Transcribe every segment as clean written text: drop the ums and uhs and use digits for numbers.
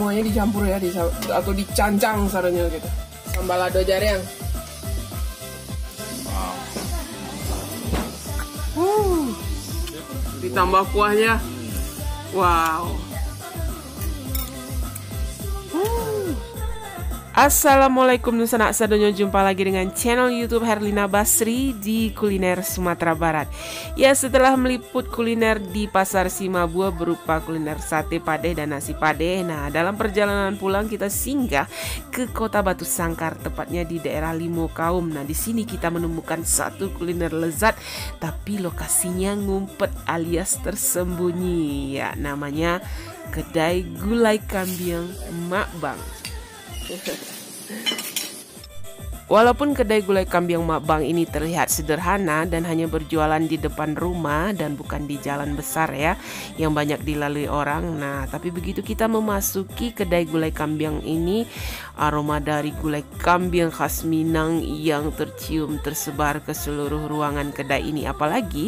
Semuanya dicampur ya, atau dicancang sarannya gitu. Sambal lado jariang. Ditambah kuahnya. Wow. Assalamualaikum Nusanak Sadonyo, jumpa lagi dengan channel YouTube Herlina Basri di kuliner Sumatera Barat. Ya, setelah meliput kuliner di Pasar Simabua berupa kuliner sate padeh dan nasi padeh. Nah, dalam perjalanan pulang kita singgah ke Kota Batu Sangkar, tepatnya di daerah Limaukaum. Nah, di sini kita menemukan satu kuliner lezat, tapi lokasinya ngumpet alias tersembunyi. Ya, namanya kedai gulai kambing Mak Bang. Walaupun kedai gulai kambing Mak Bang ini terlihat sederhana dan hanya berjualan di depan rumah dan bukan di jalan besar ya, yang banyak dilalui orang. Nah, tapi begitu kita memasuki kedai gulai kambing ini, aroma dari gulai kambing khas Minang yang tercium tersebar ke seluruh ruangan kedai ini. Apalagi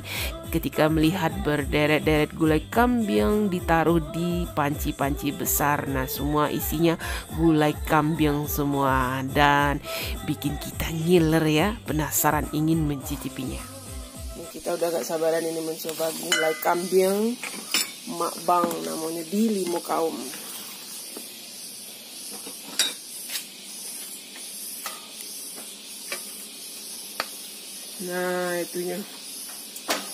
ketika melihat berderet-deret gulai kambing ditaruh di panci-panci besar. Nah, semua isinya gulai kambing semua dan bikin kita ngiler ya, penasaran ingin mencicipinya. Ini kita udah gak sabaran ini mencoba gulai kambing Mak Bang, namanya di Limaukaum. Nah, itunya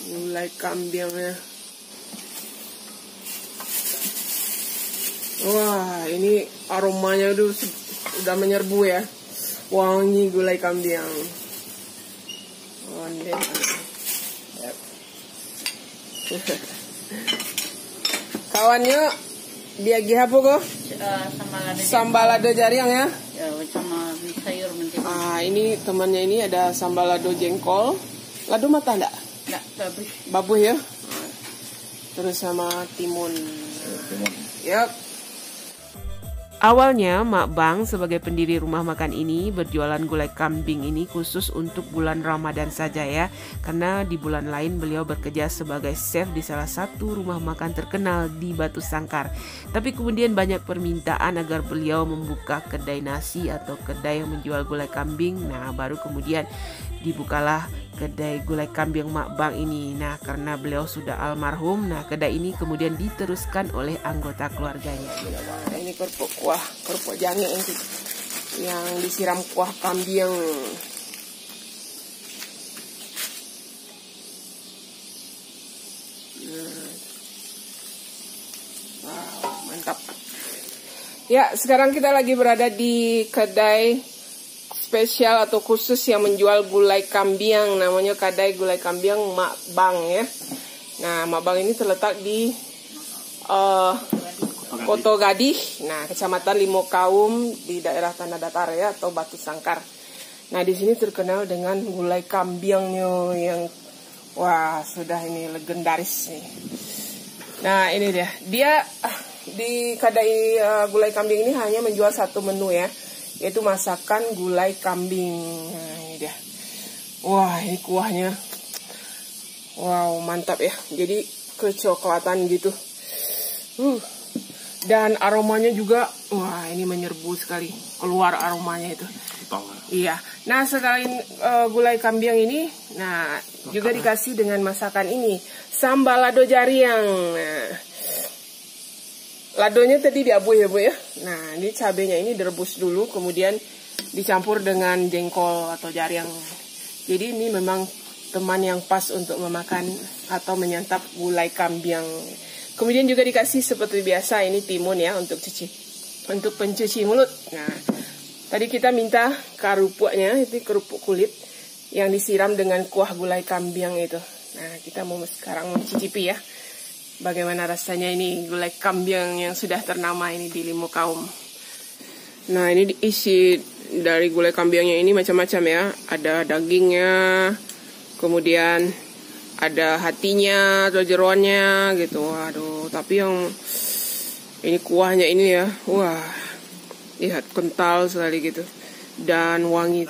gulai kambingnya. Wah, ini aromanya udah menyerbu ya. Wangi gulai kambing. Kawannya dia apa kok? Sambal lado jariang ya? Ya, sama sayur mentega. Ini temannya ini ada sambal lado jengkol. Lado mata enggak? Enggak, bagus. Babuh ya? Terus sama timun. Yap. Awalnya Mak Bang sebagai pendiri rumah makan ini berjualan gulai kambing ini khusus untuk bulan Ramadan saja ya. Karena di bulan lain beliau bekerja sebagai chef di salah satu rumah makan terkenal di Batu Sangkar. Tapi kemudian banyak permintaan agar beliau membuka kedai nasi atau kedai yang menjual gulai kambing. Nah, baru kemudian dibukalah kedai gulai kambing Mak Bang ini. Nah, karena beliau sudah almarhum, nah kedai ini kemudian diteruskan oleh anggota keluarganya. Nah, ini kerupuk jange yang disiram kuah kambing. Wow, mantap. Ya, sekarang kita lagi berada di kedai spesial atau khusus yang menjual gulai kambing, namanya kedai gulai kambing Mak Bang ya. Nah, Mak Bang ini terletak di Kota Gadih, nah Kecamatan Limaukaum di daerah Tanah Datar ya, atau Batu Sangkar. Nah, di sini terkenal dengan gulai kambingnya yang wah sudah ini legendaris nih. Nah, ini dia di kedai gulai kambing ini hanya menjual satu menu ya, yaitu masakan gulai kambing. Nah, ini dia. Wah, ini kuahnya. Wow, mantap ya. Jadi kecoklatan gitu. Dan aromanya juga, wah ini menyerbu sekali. Keluar aromanya itu. Iya. Nah, selain gulai kambing ini, nah juga dikasih dengan masakan ini, sambal lado jariang. Nah, ladonya tadi diabuh ya Bu ya. Nah, ini cabenya ini direbus dulu, kemudian dicampur dengan jengkol atau jariang. Jadi ini memang teman yang pas untuk memakan atau menyantap gulai kambing. Kemudian juga dikasih seperti biasa ini timun ya untuk pencuci mulut. Nah, tadi kita minta kerupuknya, itu kerupuk kulit yang disiram dengan kuah gulai kambing itu. Nah, kita mau sekarang mencicipi ya. Bagaimana rasanya ini gulai kambing yang sudah ternama ini di Limaukaum. Nah, ini isi dari gulai kambingnya ini macam-macam ya. Ada dagingnya, kemudian ada hatinya atau jeroannya gitu. Waduh, tapi yang ini kuahnya ini ya, wah, lihat kental sekali gitu dan wangi.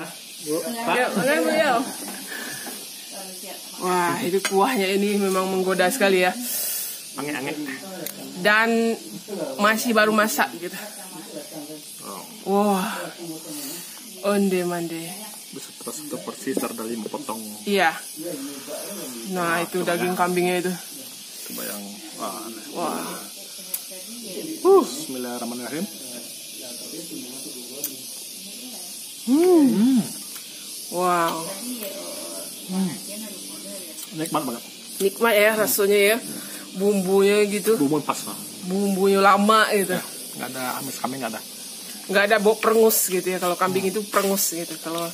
Wah, itu kuahnya ini memang menggoda sekali ya. Angin-angin. Dan masih baru masak gitu. Wah, onde mande. Bisa satu porsi sekitar 5 potong. Iya. Nah itu daging kambingnya itu. Kebayang. Wah. Bismillahirrahmanirrahim. Wow. Nikmat banget. Nikmat ya rasanya ya. Bumbunya gitu. Bumbu pas lah. Bumbunya lama gitu. Nggak ada amis, kambing nggak ada. Nggak ada bau perengus gitu ya. Kalau kambing itu perengus gitu. Kalau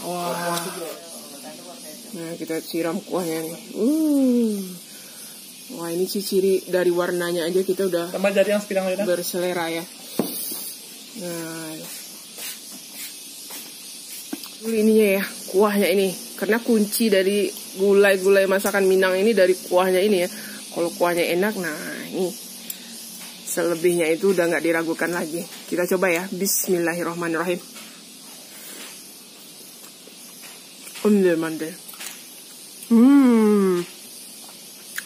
wah. Nah kita siram kuahnya nih. Wah ini ciri dari warnanya aja kita udah Tambah jari yang sepidang lagi dah. berselera ya. Nah ininya ya, kuahnya ini. Karena kunci dari gulai-gulai masakan Minang ini dari kuahnya ini ya. Kalau kuahnya enak, nah ini. Selebihnya itu udah nggak diragukan lagi. Kita coba ya. Bismillahirrahmanirrahim. Mande.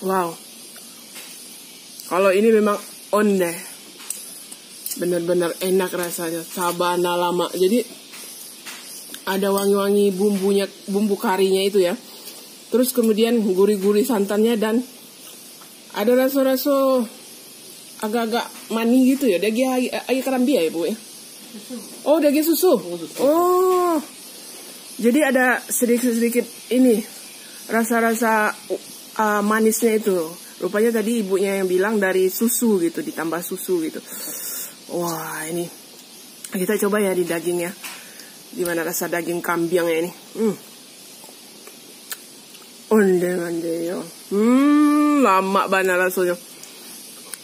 Wow. Kalau ini memang onde. Bener-bener enak rasanya. Sabana lama. Jadi ada wangi-wangi bumbunya, bumbu karinya itu ya. Terus kemudian gurih-gurih santannya dan ada rasa-rasa agak-agak manis gitu ya. Daging ayam kerambia ya Bu ya. Oh daging susu. Oh. Jadi ada sedikit-sedikit ini rasa-rasa manisnya itu. Rupanya tadi ibunya yang bilang dari susu gitu, ditambah susu gitu. Wah ini kita coba ya di dagingnya. Gimana rasa daging kambingnya ini? Onde yo. Lama banget rasanya.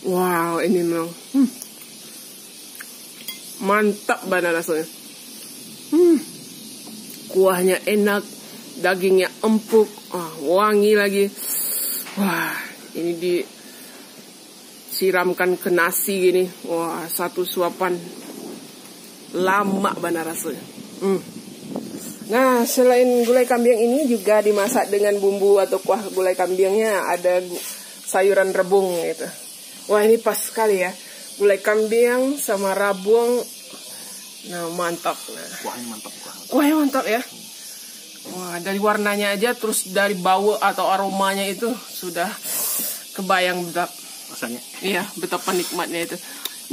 Wow, ini memang mantap banget rasanya. Kuahnya enak, dagingnya empuk, wangi lagi. Wah, ini disiramkan ke nasi gini. Wah, satu suapan lama banget rasanya. Nah, selain gulai kambing ini juga dimasak dengan bumbu atau kuah gulai kambingnya ada sayuran rebung gitu. Wah, ini pas sekali ya. Gulai kambing sama rabung. Nah, mantap. Nah, Kuahnya mantap. kuahnya mantap ya. Wah, dari warnanya aja terus dari bau atau aromanya itu sudah kebayang betapa Rasanya. iya, betapa nikmatnya itu.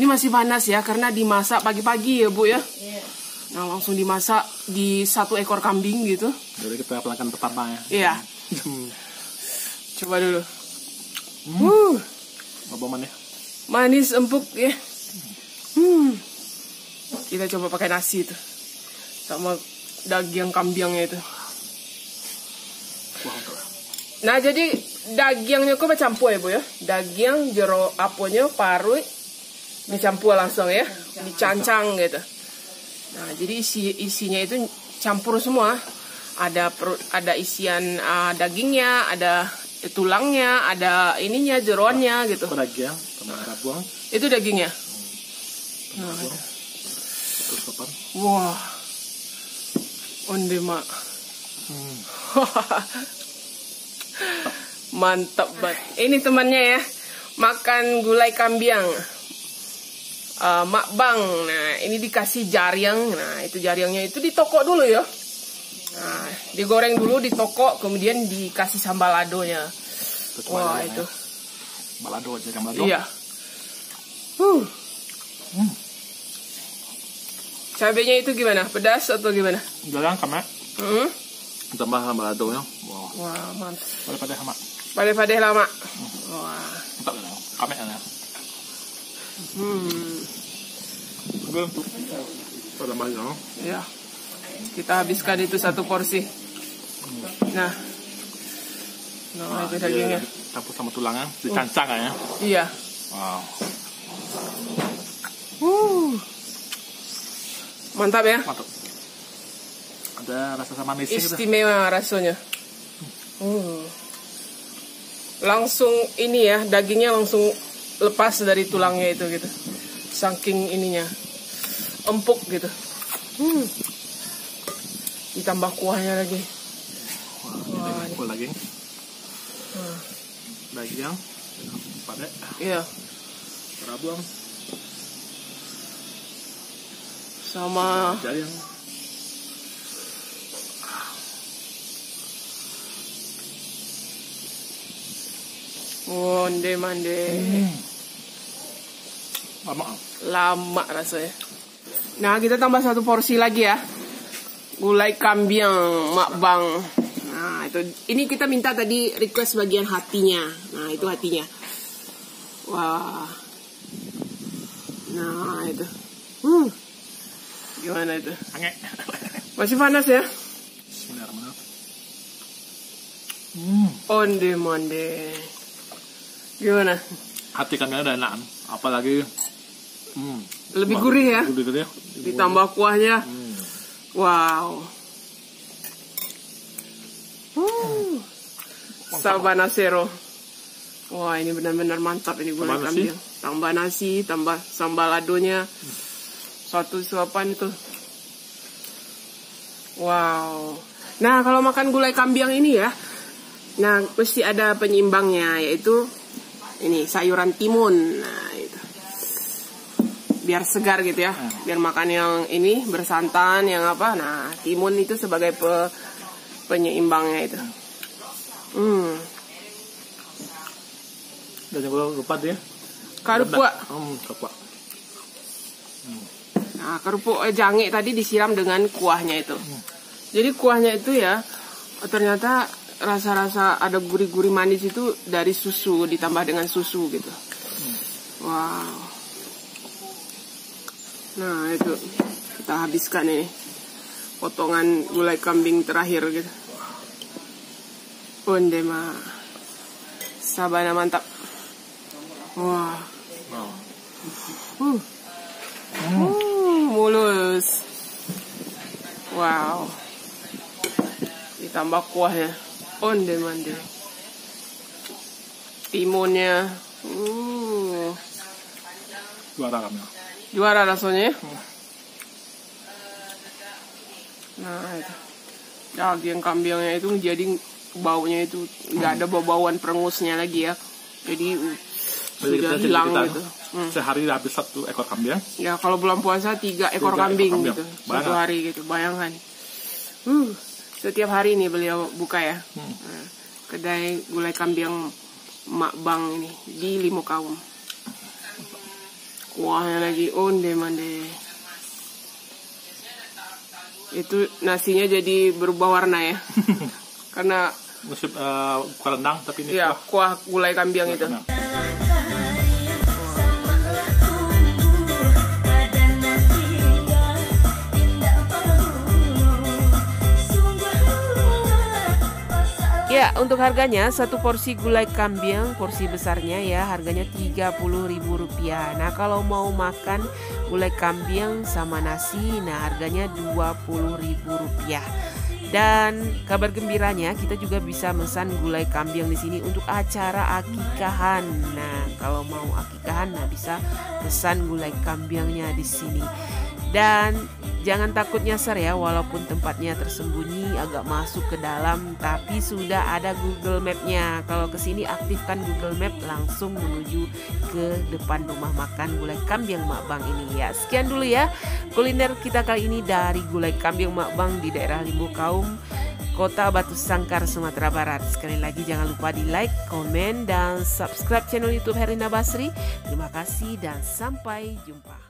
Ini masih panas ya karena dimasak pagi-pagi ya, Bu ya. Iya. Nah, langsung dimasak di 1 ekor kambing gitu. Jadi kita pelanggan pertama ya. Iya. Coba dulu. Apa mana? Manis empuk ya. Kita coba pakai nasi itu. Sama daging kambingnya itu. Wah, mantap. Nah, jadi dagingnya kok bercampur ya, Bu ya. Daging, jero aponya, paru dicampur langsung ya. Dicancang gitu. Nah, jadi isinya itu campur semua. Ada isian dagingnya, ada tulangnya, ada ininya, jeroannya gitu. Daging sama rabung. Itu dagingnya. Nah, Terus apa? wah. Onde mak. Mantap banget. Ini temannya ya. Makan gulai kambing. Makbang. Nah, ini dikasih jaring. Nah, itu jaringnya itu ditokok dulu ya. Nah, digoreng dulu ditokok, kemudian dikasih sambal ladonya. Wah, itu. Balado aja kan balado. Iya. Cabenya itu gimana? Pedas atau gimana? Jalan kami. Tambah baladonya. Wow. Wah, mantap. Pada sama. Pade-pade lama. Wah. Mantap ya. Kami ya. Untuk pada banyak. Ya. Kita habiskan itu 1 porsi. Nah. Nah, itu dagingnya. Campur sama tulangnya, dicancang ya. Iya. Wow. Mantap ya. Mantap. Ada rasa manisnya gitu. Istimewa rasanya. Langsung ini ya, dagingnya langsung lepas dari tulangnya itu gitu. Saking ininya empuk gitu. Ditambah kuahnya lagi. Wah, ini lagi. Daging, pada Iya. Rabung sama jari yang onde mande. Lama rasanya. Nah, kita tambah satu porsi lagi ya. Gulai kambing Mak Bang. Nah, itu ini kita minta tadi request bagian hatinya. Nah, itu hatinya. Wah. Nah, itu. Gimana itu? Angek. Masih panas ya? Bismillahirrahmanirrahim. Onde mande. Gimana? Hati kambingnya udah enak, apalagi Lebih gurih ya? Gurih. Ditambah kuahnya. Wow. Sabanasero. Wah, ini benar-benar mantap ini gulai kambing. Tambah nasi, tambah sambal ladonya. Satu suapan itu. Wow. Nah, kalau makan gulai kambing ini ya, nah pasti ada penyeimbangnya, yaitu ini sayuran timun. Nah, itu. Biar segar gitu ya. Biar makan yang ini bersantan, yang apa. Nah, timun itu sebagai penyeimbangnya itu. Dan yang lupa dia. Karupuk. Karupuk. Nah, kerupuk jange tadi disiram dengan kuahnya itu. Jadi kuahnya itu ya, ternyata rasa-rasa ada gurih-gurih manis itu dari susu, ditambah dengan susu gitu. Wow. Nah, itu kita habiskan ini potongan gulai kambing terakhir gitu. Onde ma. Sabana mantap. Wah. Mulus. Wow. Ditambah kuahnya. Onde mande. Timunnya. Juara kami. Juara rasanya. Nah, itu. Daging kambingnya itu jadi baunya itu nggak ada bau-bauan perengusnya lagi ya. Jadi sudah hilang gitu. Sehari habis 1 ekor kambing. Ya kalau bulan puasa 3 ekor kambing gitu. Satu hari gitu, bayangkan. Setiap hari ini beliau buka ya. Nah, kedai gulai kambing Mak Bang ini di Limukawum. Kuahnya lagi onde mande. Itu nasinya jadi berubah warna ya. Karena musim bukan rendang tapi ini ya, kuah gulai kambing itu. Ya, untuk harganya satu porsi gulai kambing, porsi besarnya ya, harganya Rp30.000. Nah, kalau mau makan gulai kambing sama nasi, nah harganya Rp20.000. Dan kabar gembiranya kita juga bisa memesan gulai kambing di sini untuk acara akikahan. Nah, kalau mau akikahan, nah bisa pesan gulai kambingnya di sini. Dan jangan takut nyasar ya, walaupun tempatnya tersembunyi agak masuk ke dalam, tapi sudah ada Google Map-nya. Kalau kesini aktifkan Google Map, langsung menuju ke depan rumah makan gulai kambing Mak Bang ini ya. Sekian dulu ya kuliner kita kali ini dari gulai kambing Mak Bang di daerah Limukawum, Kota Batu Sangkar, Sumatera Barat. Sekali lagi jangan lupa di like, komen, dan subscribe channel YouTube Herlina Basri. Terima kasih dan sampai jumpa.